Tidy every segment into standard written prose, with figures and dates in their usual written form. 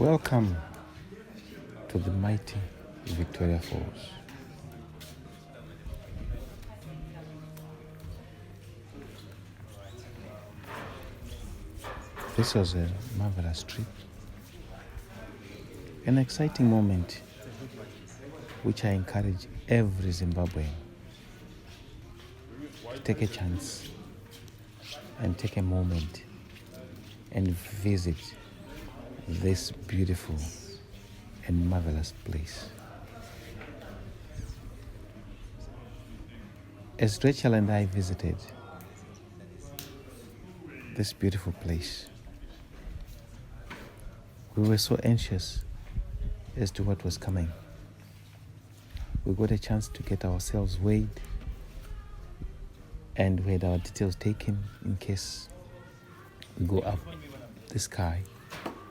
Welcome to the mighty Victoria Falls. This was a marvelous trip, an exciting moment which I encourage every Zimbabwean to take a chance and take a moment and visit this beautiful and marvelous place. As Rachel and I visited this beautiful place, we were so anxious as to what was coming. We got a chance to get ourselves weighed, and we had our details taken in case we go up the sky,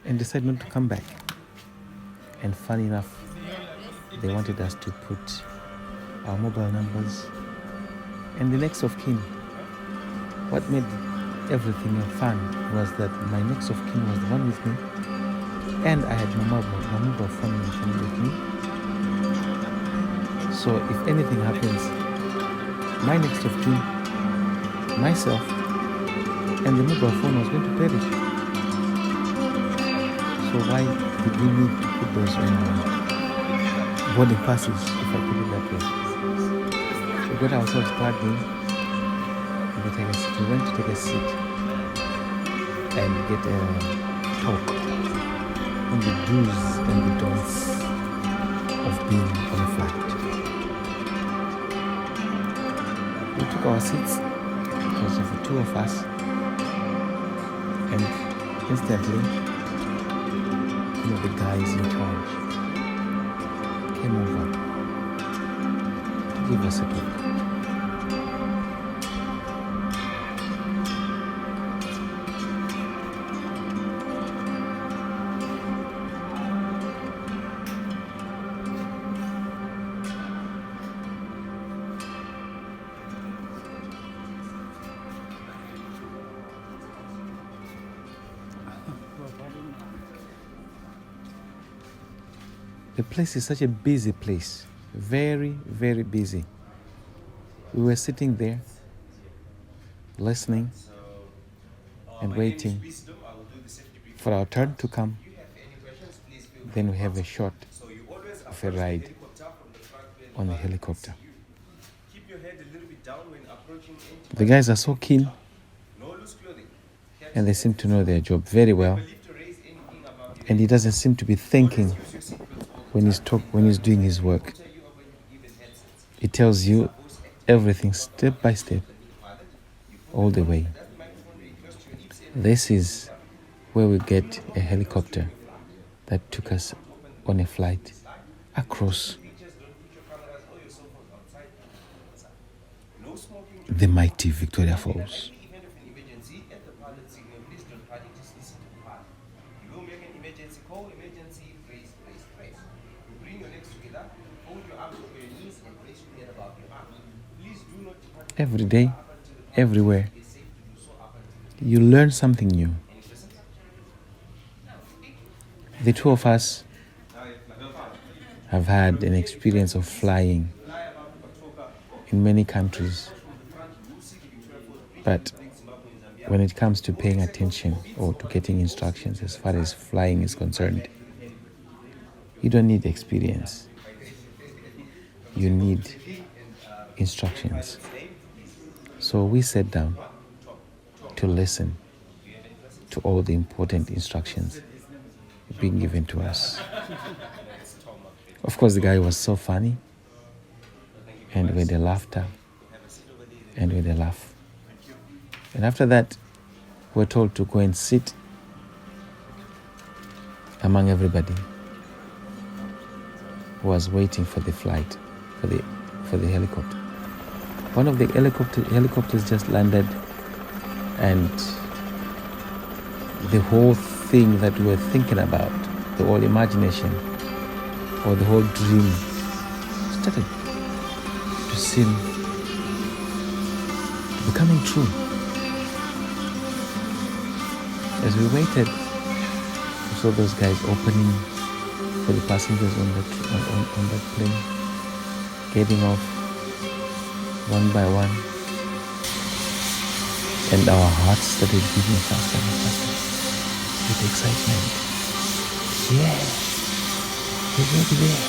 and decided not to come back. And funny enough, they wanted us to put our mobile numbers and the next of kin. What made everything fun was that my next of kin was the one with me, and I had my mobile phone with me. So if anything happens, my next of kin, myself, and the mobile phone was going to perish. So why did we need to put those boarding passes, if I put it that way? We got ourselves plugged in, and we went to take a seat and get a talk on the do's and the don'ts of being on a flight. We took our seats, it was the two of us, and instantly, one of the guys in charge came over to give us a talk. The place is such a busy place, very, very busy. We were sitting there, listening and waiting for our turn to come. Then we have a shot of a ride on the helicopter. The guys are so keen, and they seem to know their job very well. And he doesn't seem to be thinking when he's doing his work. He tells you everything step by step, all the way. This is where we get a helicopter that took us on a flight across the mighty Victoria Falls. Every day, everywhere, you learn something new. The two of us have had an experience of flying in many countries, but when it comes to paying attention or to getting instructions as far as flying is concerned, you don't need experience. You need instructions. So we sat down to listen to all the important instructions being given to us. Of course, the guy was so funny, and with the laughter, and with a laugh. And after that, we're told to go and sit among everybody who was waiting for the flight, for the helicopter. One of the helicopters just landed, and the whole thing that we were thinking about, the whole imagination or the whole dream started to seem to be coming true. As we waited to saw those guys opening for the passengers on that plane, getting off one by one, and our hearts started beating faster and faster with excitement. Yeah, we're already there.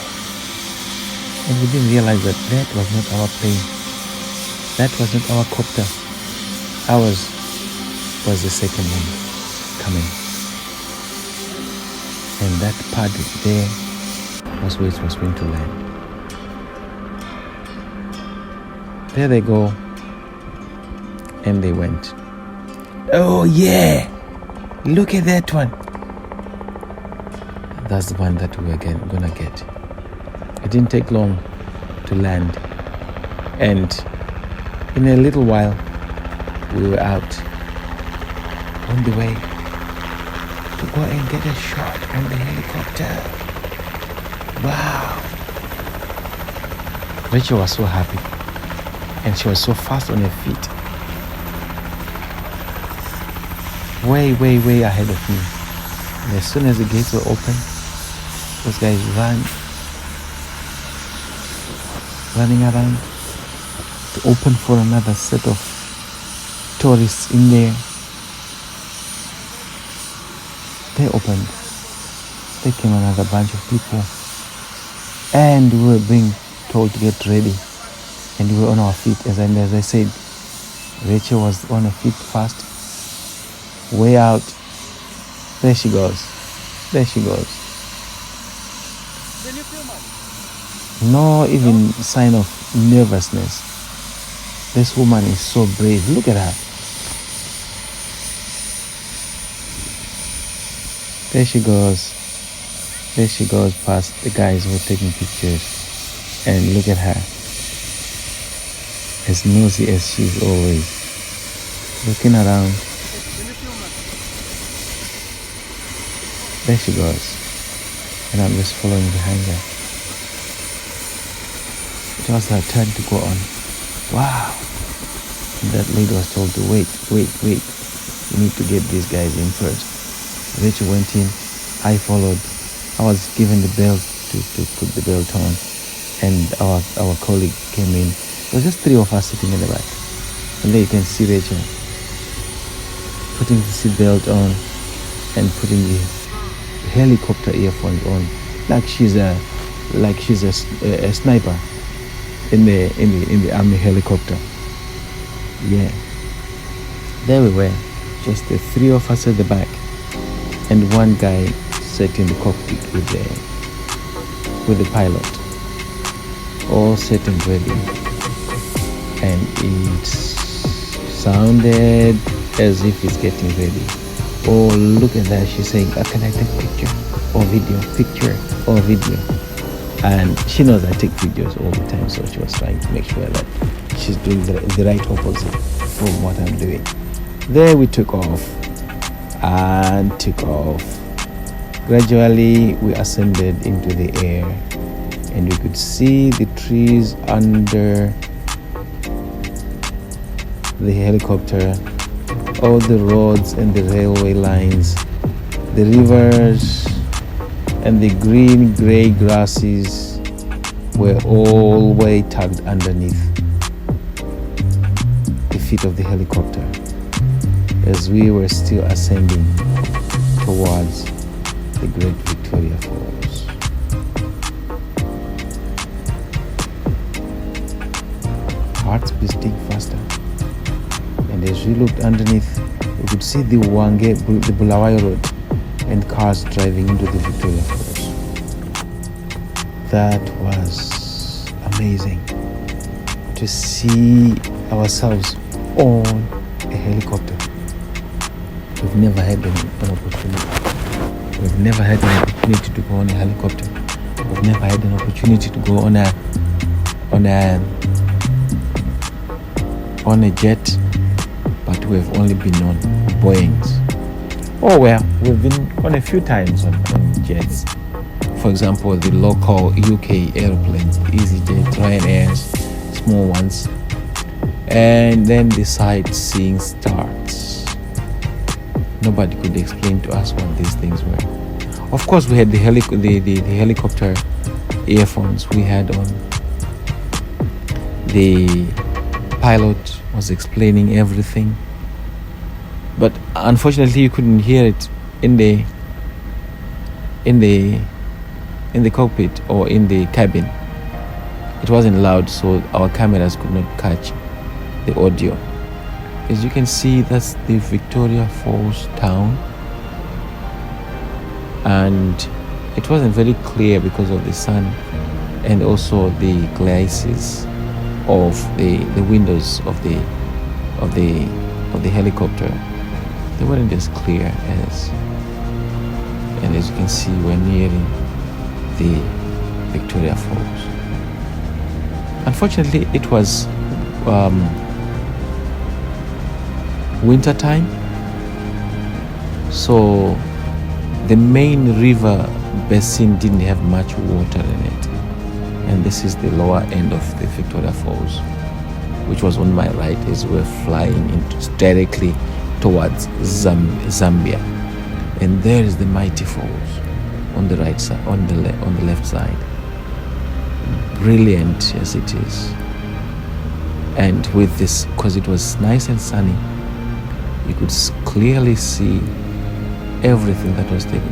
And we didn't realize that was not our plane. That was not our copter. Ours was the second one coming. And that pad there was where it was going to land. There they go. And they went. Oh yeah! Look at that one. That's the one that we were gonna get. It didn't take long to land. And in a little while, we were out on the way to go and get a shot on the helicopter. Wow. Rachel was so happy. And she was so fast on her feet. Way, way, way ahead of me. And as soon as the gates were open, those guys running around to open for another set of tourists in there. They opened. There came another bunch of people. And we were being told to get ready. And we were on our feet. As I said, Rachel was on her feet fast. Way out. There she goes. There she goes. No even sign of nervousness. This woman is so brave. Look at her. There she goes. There she goes past the guys who were taking pictures. And look at her. As nosy as she's always. Looking around. There she goes. And I'm just following behind her. It was her turn to go on. Wow. And that lady was told to wait. We need to get these guys in first. Rachel went in. I followed. I was given the belt to put the belt on. And our colleague came in. There was just three of us sitting in the back. And there you can see Rachel putting the seatbelt on and putting the helicopter earphones on, like she's a sniper in the army helicopter. Yeah. There we were, just the three of us at the back, and one guy sat in the cockpit with the pilot, all set and ready, and it sounded as if it's getting ready. Oh, look at that. She's saying, can I take picture or video? Picture or video? And she knows I take videos all the time, so she was trying to make sure that she's doing the right opposite from what I'm doing. There we took off and took off. Gradually, we ascended into the air, and we could see the trees under the helicopter, all the roads and the railway lines, the rivers and the green grey grasses were all way tucked underneath the feet of the helicopter as we were still ascending towards the Great Victoria Falls. Hearts beating faster. And as we looked underneath, we could see the Bulawayo Road and cars driving into the Victoria Falls. That was amazing to see ourselves on a helicopter. We've never had an opportunity. We've never had an opportunity to go on a helicopter. We've never had an opportunity to go on a jet. But we've only been on Boeings. Oh well, we've been on a few times on jets. For example, the local UK airplanes, EasyJet, Ryanairs, small ones. And then the sightseeing starts. Nobody could explain to us what these things were. Of course, we had the helicopter earphones we had on. The pilot was explaining everything, but unfortunately, you couldn't hear it in the cockpit or in the cabin. It wasn't loud, so our cameras could not catch the audio. As you can see, that's the Victoria Falls town, and it wasn't very clear because of the sun and also the glasses of the windows of the helicopter. They weren't as clear as, and as you can see, we're nearing the Victoria Falls. Unfortunately, it was winter time, so the main river basin didn't have much water in it, and this is the lower end of the Victoria Falls, which was on my right as we're flying directly towards Zambia, and there is the mighty falls on the right side, on the left side. Brilliant as it is, and with this, because it was nice and sunny, you could clearly see everything that was taken,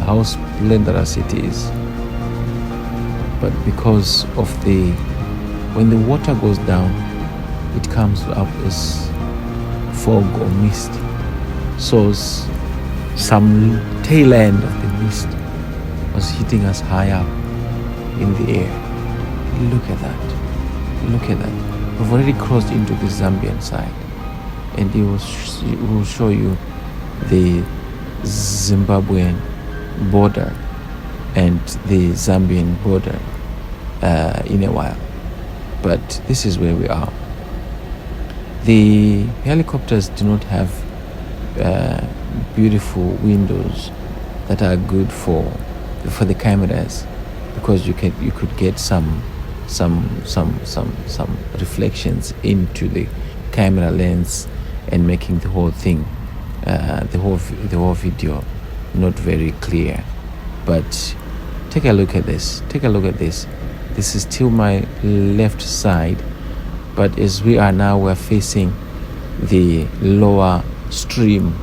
how splendorous it is. But because of when the water goes down, it comes up as fog or mist, so some tail end of the mist was hitting us high up in the air. Look at that. We've already crossed into the Zambian side, and it will show you the Zimbabwean border and the Zambian border in a while. But this is where we are. The helicopters do not have beautiful windows that are good for the cameras, because you could get some reflections into the camera lens and making the whole thing, the whole video not very clear. But take a look at this. This is still my left side, but as we are now, we're facing the lower stream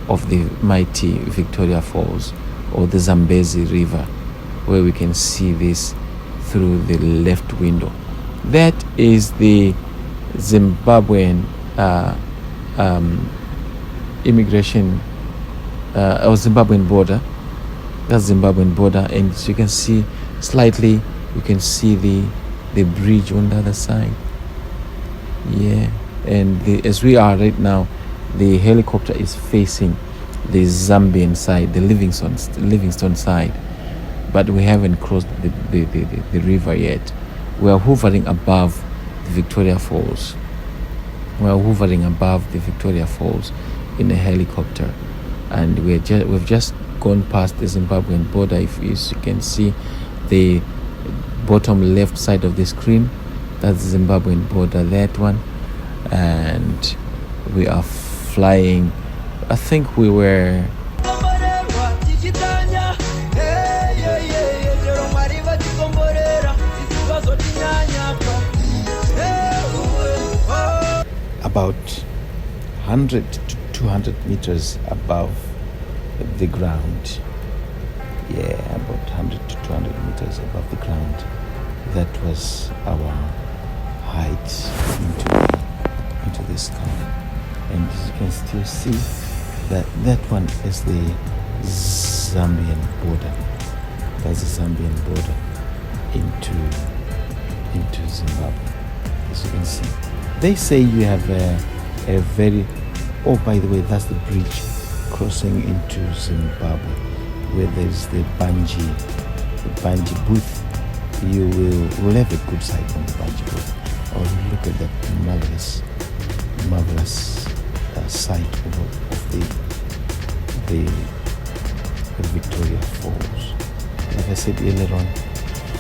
of the mighty Victoria Falls, or the Zambezi River, where we can see this through the left window. That is the Zimbabwean immigration or Zimbabwean border. That's Zimbabwean border, and as you can see slightly, you can see the bridge on the other side. Yeah, and as we are right now, the helicopter is facing the Zambian side, the Livingstone side, but we haven't crossed the river yet. We are hovering above the Victoria Falls. In a helicopter, and we've just gone past the Zimbabwean border. If you can see the bottom left side of the screen, that's the Zimbabwean border, that one, and we are flying. I think we were about 100 to 200 meters above the ground. Yeah, about 100 to 200 meters above the ground. That was our height into the sky. And as you can still see, that one is the Zambian border. That's the Zambian border into Zimbabwe. As you can see, they say you have a very, oh, by the way, that's the bridge crossing into Zimbabwe, where there's the bungee booth. You will have a good sight on the bungee booth. Oh, look at that marvelous sight of the Victoria Falls. Like I said earlier on,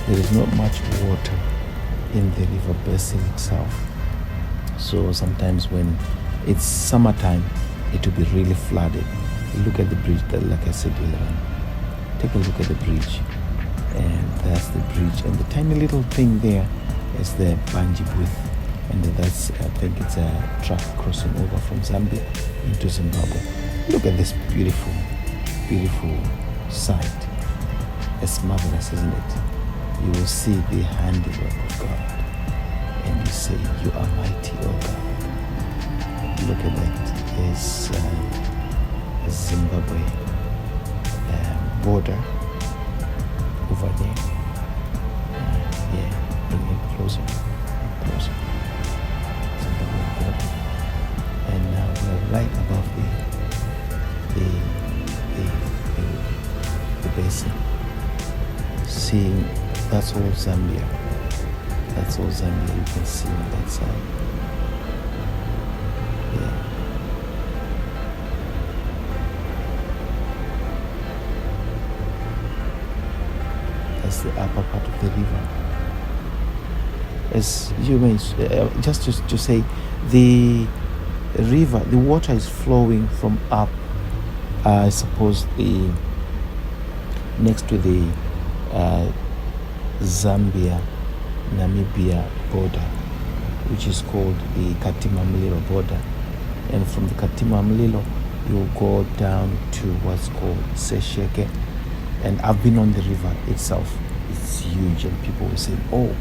there is not much water in the river basin itself. So sometimes when it's summertime, it will be really flooded. Look at the bridge that, like I said earlier on, take a look at the bridge, and that's the bridge, and the tiny little thing there is the bungee booth, and that's, I think it's a truck crossing over from Zambia into Zimbabwe. Look at this beautiful, beautiful sight. It's marvelous, isn't it? You will see the handiwork of God, and you say, you are mighty, oh God. Look at that. There's Zimbabwe border over there. Yeah, bring it closer, closer. Zimbabwe border, and now we're right above the basin. Seeing, that's all Zambia. That's all Zambia you can see on that side. Yeah. That's the upper part of the river. As you mentioned, just to say, the river, the water is flowing from up, I suppose, next to the Zambia-Namibia border, which is called the Katima-Mlilo border. And from the Katima-Mlilo, you'll go down to what's called Sesheke. And I've been on the river itself. It's huge, and people will say, oh,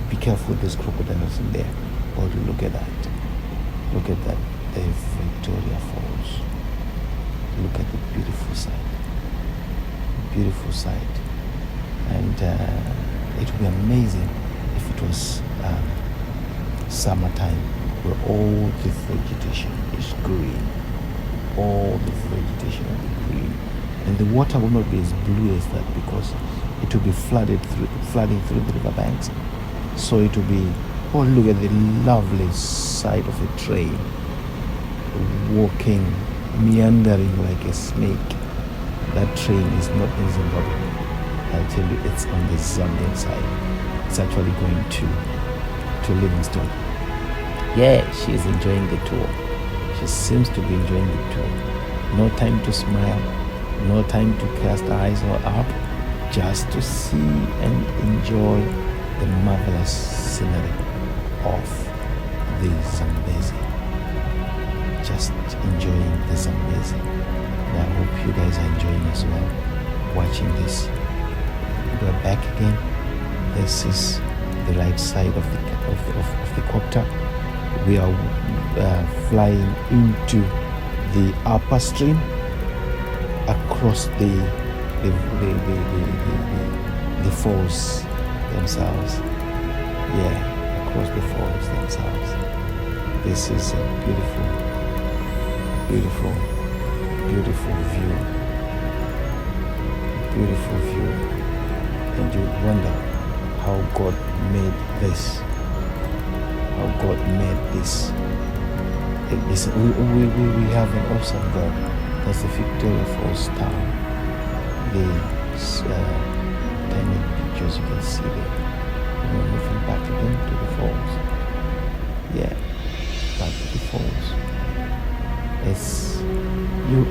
be careful, there's crocodiles in there. But look at that. Look at that, the Victoria Falls. Look at the beautiful sight. Beautiful sight. And it would be amazing if it was summertime, where all the vegetation is green. All the vegetation will be green, and the water will not be as blue as that, because it will be flooding through the river banks. So it will be, oh, look at the lovely sight of a train walking, meandering like a snake. That train is not in Zimbabwe. I'll tell you, it's on the Zambian side. It's actually going to Livingstone. Yeah, she is enjoying the tour. She seems to be enjoying the tour. No time to smile, no time to cast eyes or up, just to see and enjoy the marvelous scenery of the Zambezi. Just enjoying the Zambezi. And I hope you guys are enjoying as well, watching this. We're back again. This is the right side of the copter. We are flying into the upper stream, across the falls themselves. Yeah, across the falls themselves. This is a beautiful, beautiful, beautiful view. Beautiful view. And you wonder how God made this. How God made this. We have an awesome God. That's the Victoria Falls town. The tiny pictures you can see there. We're moving back again to the falls. Yeah, back to the falls.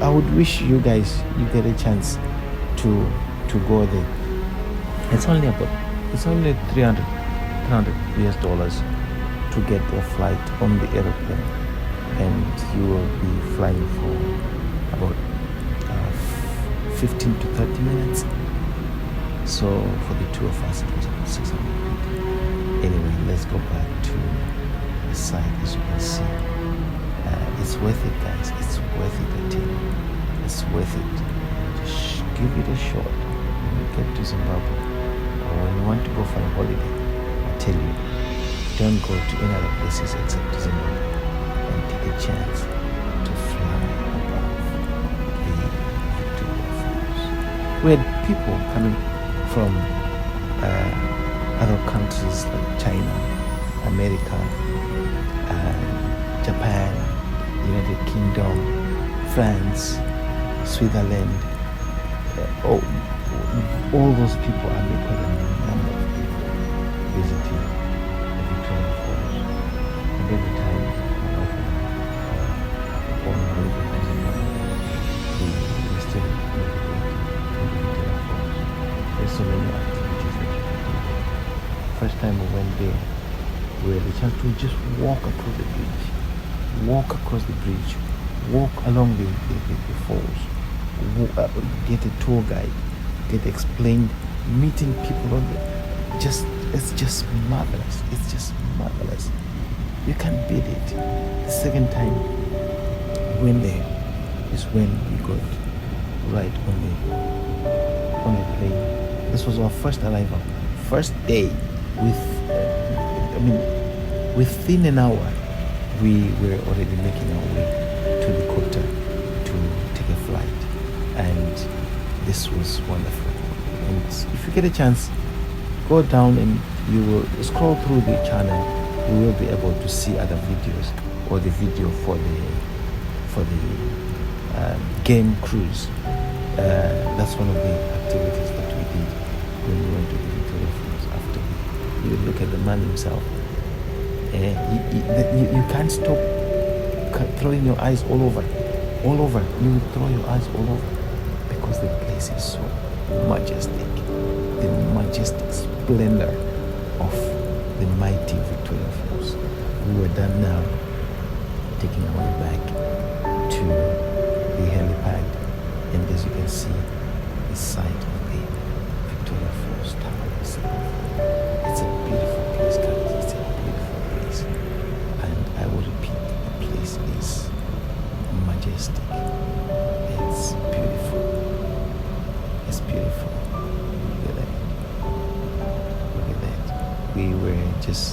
I would wish you guys, you get a chance to go there. It's only $300 US to get a flight on the aeroplane, and you will be flying for about 15 to 30 minutes. So for the two of us, it was about 600 feet. Anyway, let's go back to the side. As you can see, it's worth it, guys. It's worth it. I tell you, it's worth it. Just give it a shot when you get to Zimbabwe, or when you want to go for a holiday. I tell you, don't go to any other places except Zimbabwe, and take a chance to fly above the Victoria Falls. We had people coming from other countries like China, America, Japan, United Kingdom, France, Switzerland. All those people are quite a number of people visiting the Victoria Falls. And every time on holiday, we still go to the Victoria first time we went there, we had the chance to just walk across the bridge, walk along the falls, get a tour guide, get explained, meeting people on the, it's just marvelous. It's just marvelous. You can't beat it. The second time we went there is when we got right on the plane. This was our first arrival, first day. Within an hour, we were already making our way to the copter to take a flight, and this was wonderful. And if you get a chance, go down and you will scroll through the channel. You will be able to see other videos, or the video for the game cruise. That's one of the activities that we did when we went to the Victoria Falls. After you look at the man himself, you can't stop throwing your eyes all over. You will throw your eyes all over because the place is so majestic. The majestic splendor of the mighty Victoria Falls. We were done now, taking our way back to the helipad, and as you can see, the site of the Victoria Falls Tower itself. It's a beautiful place, guys. It's a beautiful place, and I will repeat, the place is majestic. It's beautiful. It's beautiful. Look at that. We were just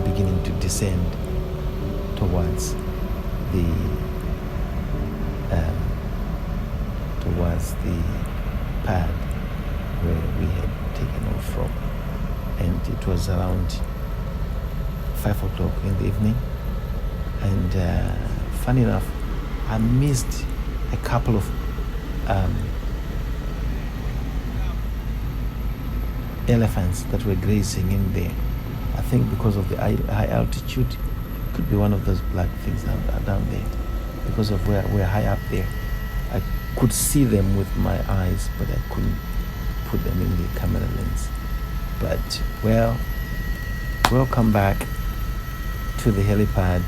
beginning to descend towards the pad where we had taken off from, and it was around 5 o'clock in the evening. And funny enough, I missed a couple of elephants that were grazing in there. I think because of the high altitude, could be one of those black things that are down there. Because of where we're high up there, I could see them with my eyes, but I couldn't put them in the camera lens. But welcome back to the helipad.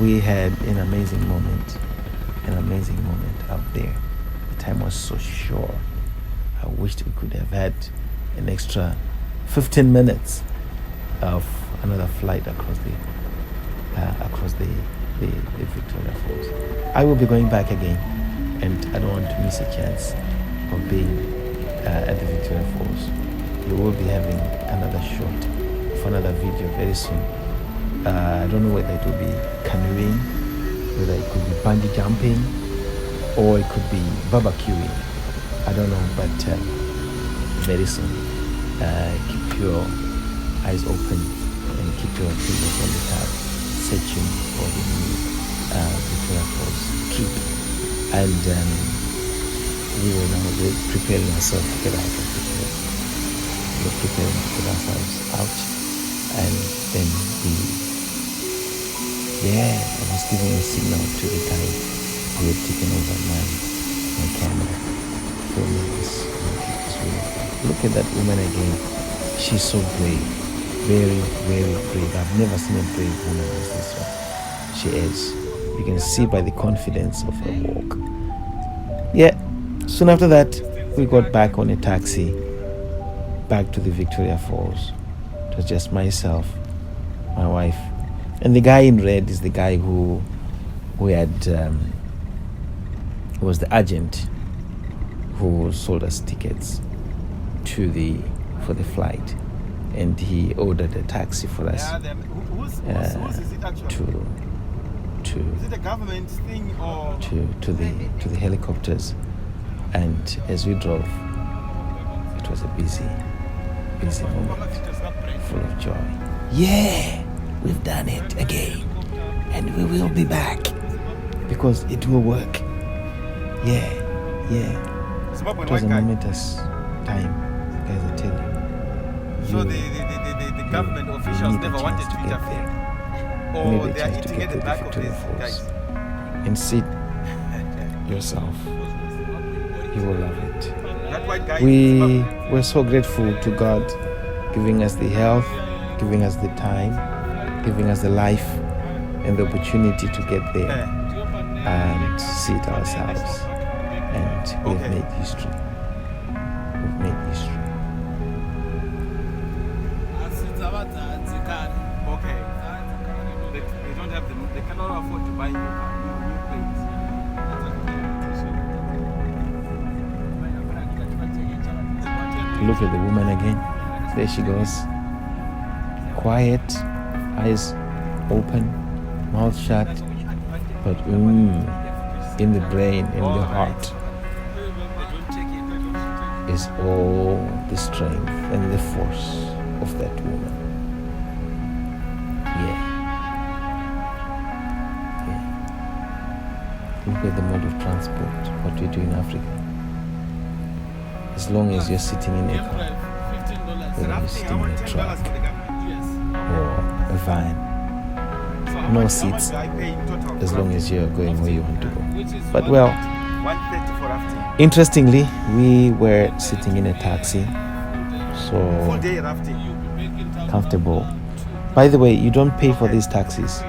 We had an amazing moment up there. The time was so short. I wished we could have had an extra 15 minutes of another flight across the Victoria Falls. I will be going back again, and I don't want to miss a chance of being at the Victoria Falls. We will be having another shot for another video very soon. I don't know whether it will be canoeing, whether it could be bungee jumping, or it could be barbecuing. I don't know, but very soon. Keep your eyes open and keep your fingers on the tab, searching for the new Victoria Falls trip. And we will now be preparing ourselves to get out of Victoria. We're preparing to get ourselves out, and then I was giving a signal to the guy who had taken over my camera, filming this. Look at that woman again. She's so brave. Very, very brave. I've never seen a brave woman as this one. She is. You can see by the confidence of her walk. Yeah. Soon after that, we got back on a taxi back to the Victoria Falls. It was just myself, my wife, and the guy in red is the guy who was the agent who sold us tickets for the flight, and he ordered a taxi for us. Whose is it actually? Is it a government thing or to the helicopters. And as we drove, it was a busy moment, full of joy. Yeah, we've done it again, and we will be back because it will work. Yeah. It was a momentous time, guys. I tell you. So the government officials never wanted to interfere, or they are eating at the back of this, guys. And sit yourself. You will love it. That white guy. We were so grateful to God giving us the health, giving us the time, giving us the life and the opportunity to get there and see it ourselves. And we've made history. We've made history. Okay. They don't have they cannot afford to buy new planes. Look at the woman again. There she goes. Quiet, eyes open, mouth shut, but in the brain, in the heart, is all the strength and the force of that woman. Yeah. Look at the mode of transport, what we do in Africa. As long as you're sitting in a car, whether you're sitting in a truck or a van, no seats, as long as you're going where you want to go. But well, interestingly, we were sitting in a taxi, so comfortable. By the way, you don't pay for these taxis.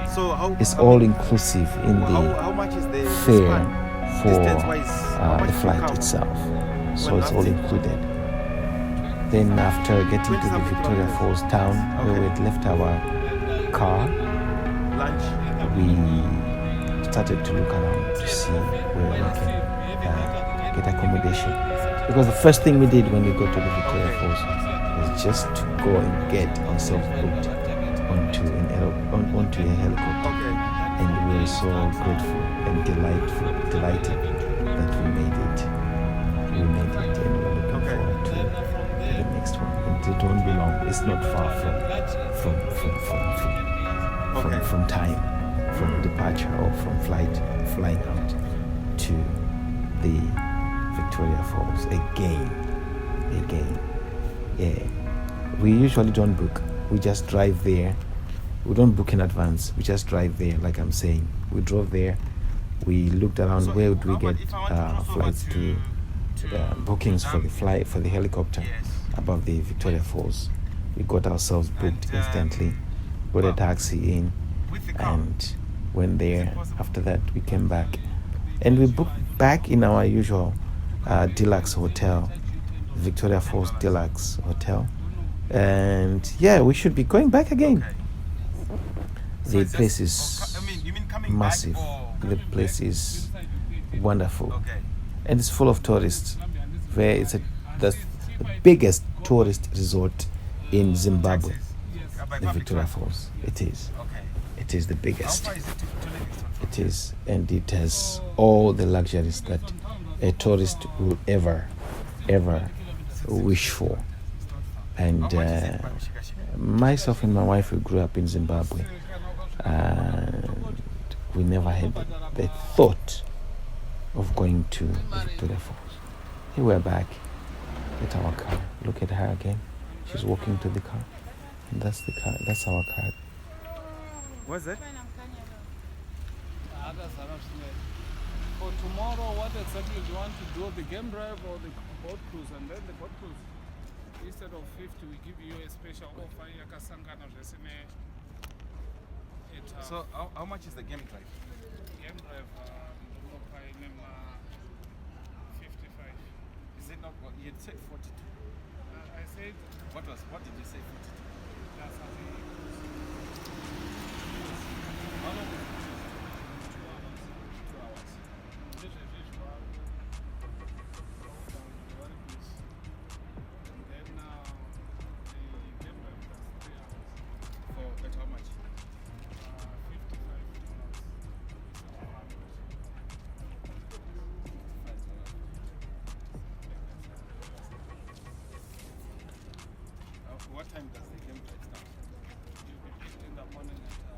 It's all inclusive in the fare for the flight itself. So it's all included. Then after getting to the Victoria Falls town where we had left our car, we started to look around to see where we can get accommodation. Because the first thing we did when we got to the Victoria Falls was just to go and get ourselves booked onto a helicopter. And we were so grateful and delighted that we made it. We made it, and we're looking forward to the next one. And it won't be long. It's not far from time, from departure or from flying out to the Victoria Falls again. Yeah. We usually don't book. We just drive there. We don't book in advance. We just drive there, like I'm saying. We drove there. We looked around where would we get flights to. Bookings for the helicopter above the Victoria Falls. We got ourselves booked instantly, got a taxi in, and went there. After that, we came back, and we booked back in our usual deluxe hotel, Victoria Falls Deluxe Hotel, and yeah, we should be going back again. The place is massive. The place is wonderful. And it's full of tourists. It's the biggest tourist resort in Zimbabwe, the Victoria Falls. It is the biggest. It is, and it has all the luxuries that a tourist will ever wish for. And myself and my wife, we grew up in Zimbabwe, and we never had the thought of going to the Victoria Falls. Here we're back at our car. Look at her again. She's walking to the car. And that's the car. That's our car. What's that? For tomorrow, what exactly do you want to do? The game drive or the boat cruise? And then the boat cruise, instead of 50, we give you a special offer. So how much is the game drive? Game drive, 55. Is it not what you said 42? I said. What did you say 42? That's how they How long is it? 2 hours. 2 hours. This is one. And then the game drive does 3 hours. For at how much? What time does the game drive start? You'll be picked in the morning at 6:30.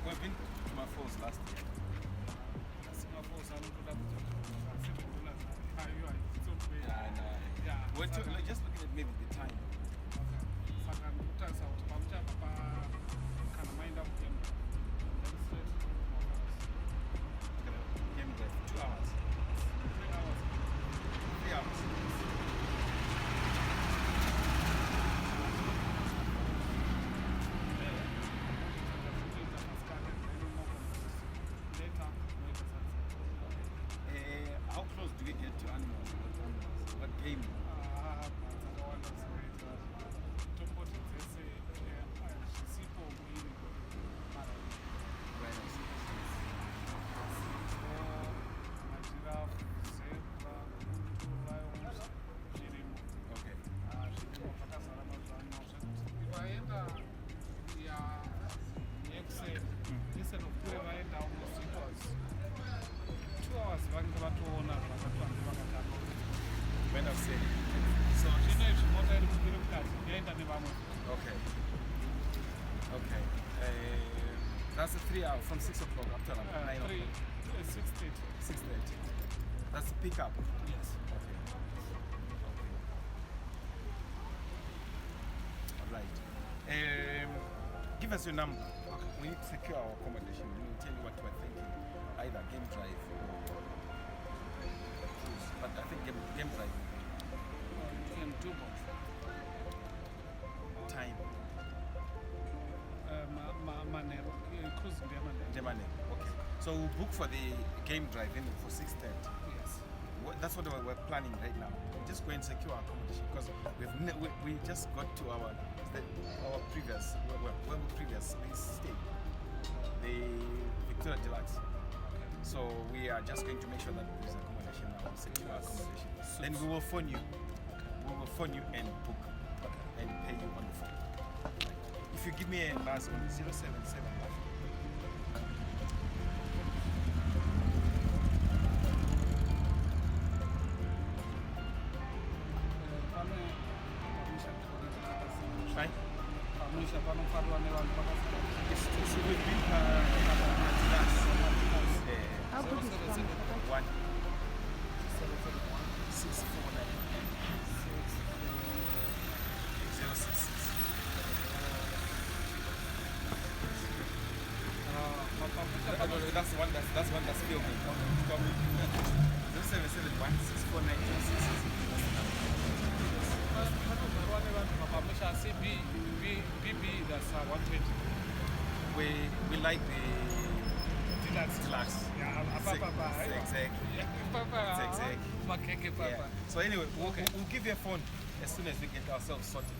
We've been to my falls last year. We're just looking at maybe the time. instead of kure vaenda almost it was 2 hours vange vatoona zvakatwange vakatanga When I say, so zvino izvi mota iri kumbiri mukati yaenda nevamwe okay. Okay. That's a 3 hour from 6 o'clock up to around 9 o'clock. 6:30. 6:30. That's the pickup. Yes. Okay. All right. Give us your number. Okay. We need to secure our accommodation. We will tell you what we're thinking, either game drive or cruise. But I think game drive will You can do both. be time. Manero, cruise ndeyamanero. Germany. Okay. So we'll book for the game drive in for 6:30. Yes. That's what we're planning right now. We're just going to secure our accommodation because we just got to our previous where we previously stayed, the Victoria Deluxe. So we are just going to make sure that there's accommodation now, secure our accommodation. Then we will phone you. We will phone you and book and pay you on the phone. If you give me a buzz on 077. Right? Pamusha panofarwa nevanhu vakasiyana. It's with me. How big is one? 1 649 066. That's the one that's filming. 0771 649 Panogarwa nevanhu papamusha asi BB that's 120. We like the Deluxe. deluxe. Yeah, apapa. Exactly. Papa. Exactly. Makeke papa. Yeah. So anyway, we'll give you a phone as soon as we get ourselves sorted.